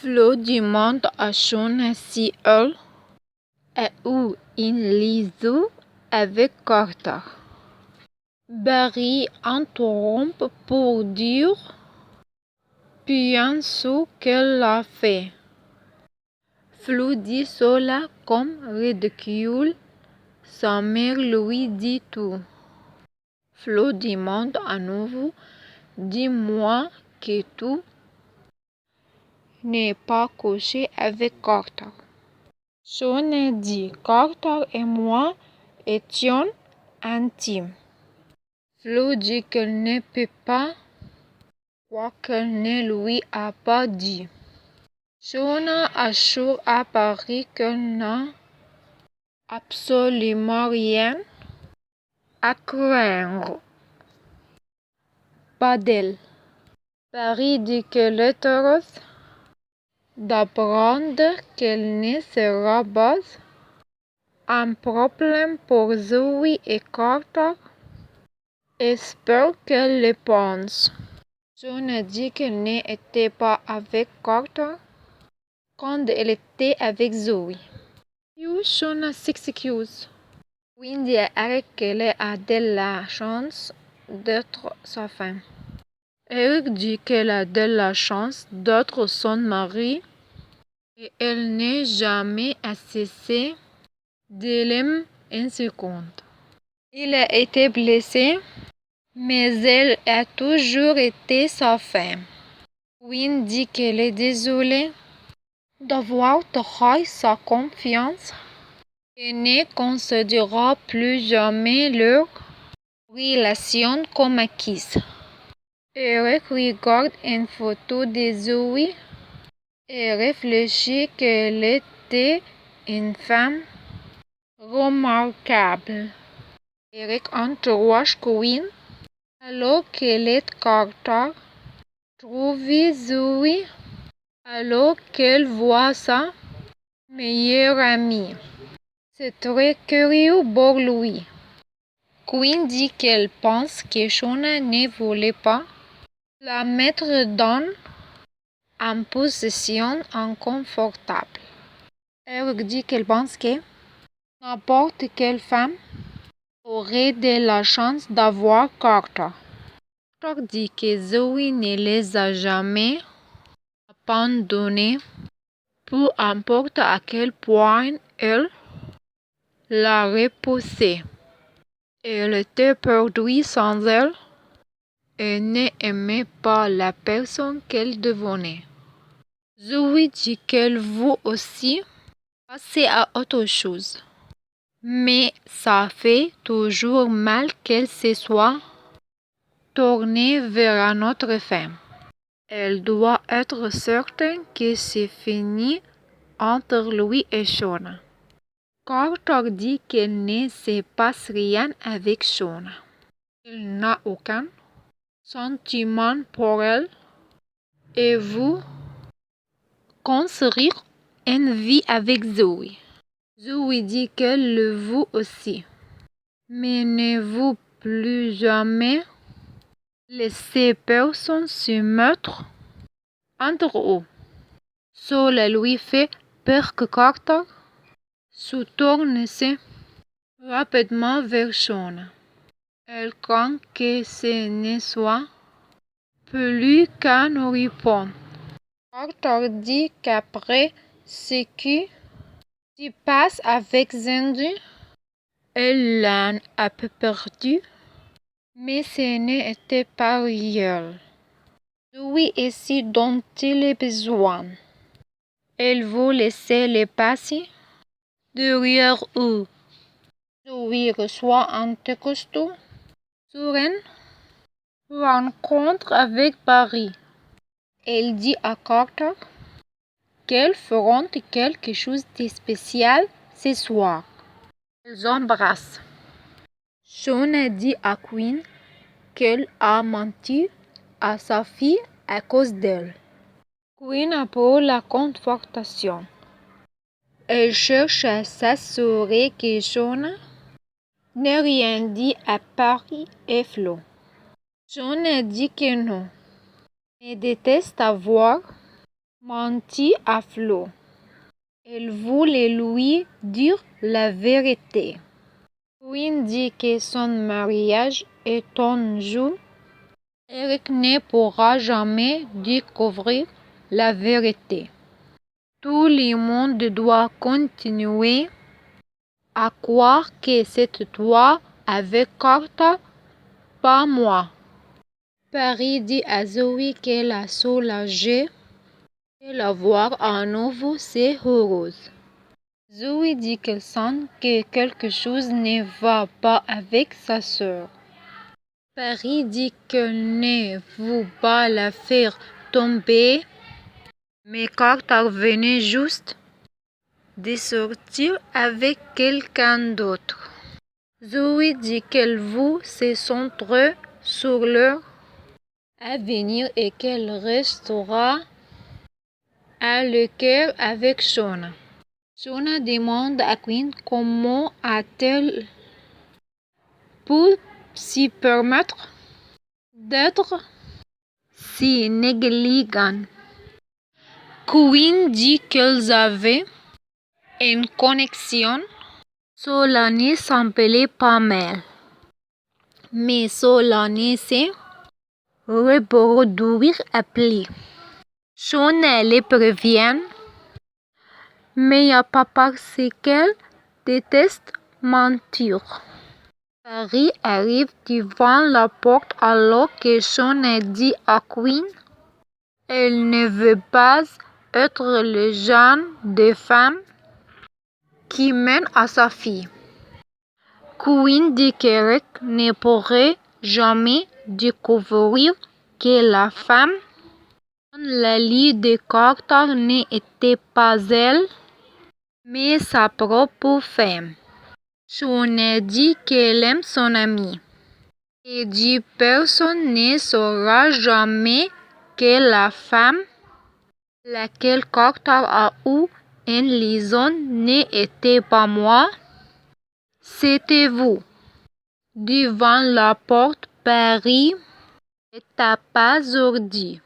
Flo demande à Shauna si elle a eu une liaison avec Carter. Barry interrompt pour dire pense qu'elle l'a fait. Flo dit cela comme ridicule. Sa mère lui dit tout. Flo demande à nouveau dis-moi que tout n'est pas couché avec Carter. Shauna dit Carter et moi étions intimes. Flo dit qu'elle ne peut pas croire qu'elle ne lui a pas dit. Shauna assure à Barry qu'elle n'a absolument rien à craindre. Pas d'elle. Barry dit qu'elle est heureuse d'apprendre qu'elle ne sera pas un problème pour Zoe et Carter. Espère qu'elle le pense. Shauna dit qu'elle n'était pas avec Carter quand elle était avec Zoe. Puis Shauna s'excuse. Wendy dit qu'elle a de la chance d'être sa femme. Eric dit qu'elle a de la chance d'être son mari et elle n'est jamais cessé de l'aimer une seconde. Il a été blessé, mais elle a toujours été sa femme. Wynne dit qu'elle est désolée d'avoir trahi sa confiance et ne considérera plus jamais leur relation comme acquise. Eric regarde une photo de Zoe et réfléchit qu'elle était une femme remarquable. Eric entourage Quinn alors qu'elle est Carter trouve Zoe alors qu'elle voit sa meilleure amie. C'est très curieux pour lui. Quinn dit qu'elle pense que Shauna ne voulait pas la mettre dans une position inconfortable. Eric dit qu'elle pense que n'importe quelle femme aurait de la chance d'avoir Carter. Carter dit que Zoe ne les a jamais abandonnés, peu importe à quel point elle l'a repoussé. Elle était perdue sans elle et n'aimait pas la personne qu'elle devenait. Zoe dit qu'elle veut aussi passer à autre chose. Mais ça fait toujours mal qu'elle se soit tournée vers une autre femme. Elle doit être certaine que c'est fini entre lui et Shauna. Carter dit qu'il ne se passe rien avec Shauna. Il n'a aucun sentiment pour elle et veut construire une vie avec Zoe. Zoe dit qu'elle le veut aussi, mais ne veut plus jamais laisser personne se mettre entre eux. Cela lui fait peur que Carter se tourne rapidement vers Shauna. Elle craint que ce ne soit plus qu'un répond. Carter dit qu'après ce qui se passe avec Zendu, elle l'a un peu perdu, mais ce n'était pas réel. Zoe est ce dont il a besoin. Elle veut laisser le passé derrière eux. Zoe reçoit un texto sur une rencontre avec Barry. Elle dit à Carter qu'elles feront quelque chose de spécial ce soir. Elles embrassent. Shauna dit à Quinn qu'elle a menti à sa fille à cause d'elle. Quinn apprend la confrontation. Elle cherche à s'assurer que Shauna n'a rien dit à Barry et Flo. Shauna dit que non. Elle déteste avoir mentit à Flo. Elle voulait lui dire la vérité. Quinn dit que son mariage est un jeu. Eric ne pourra jamais découvrir la vérité. Tout le monde doit continuer à croire que c'est toi avec Carter, pas moi. Paris dit à Zoé qu'elle a soulagé et la voir à nouveau, c'est heureuse. Zoé dit qu'elle sent que quelque chose ne va pas avec sa sœur. Paris dit qu'elle ne veut pas la faire tomber, mais Carter venait juste de sortir avec quelqu'un d'autre. Zoé dit qu'elle veut se centrer sur leur avenir et qu'elle restera à le cœur avec Shauna. Shauna demande à Quinn comment a-t-elle pu s'y permettre d'être si négligente. Quinn dit qu'elles avaient une connexion. Solane s'appelait Pamela, mais Solane s'est reproduire appelée. Shauna les prévient, mais à pas parce qu'elle déteste mentir. Paris arrive devant la porte alors que Shauna dit à Quinn elle ne veut pas être le genre de femme qui mène à sa fille. Quinn dit qu'Eric ne pourrait jamais découvrir que la femme dans la lit de Carter n'était pas elle, mais sa propre femme. Shauna dit qu'elle aime son amie et dit personne ne saura jamais que la femme laquelle Carter a eu une liaison n'était pas moi, c'était vous. Devant la porte, Paris est à pas ordi.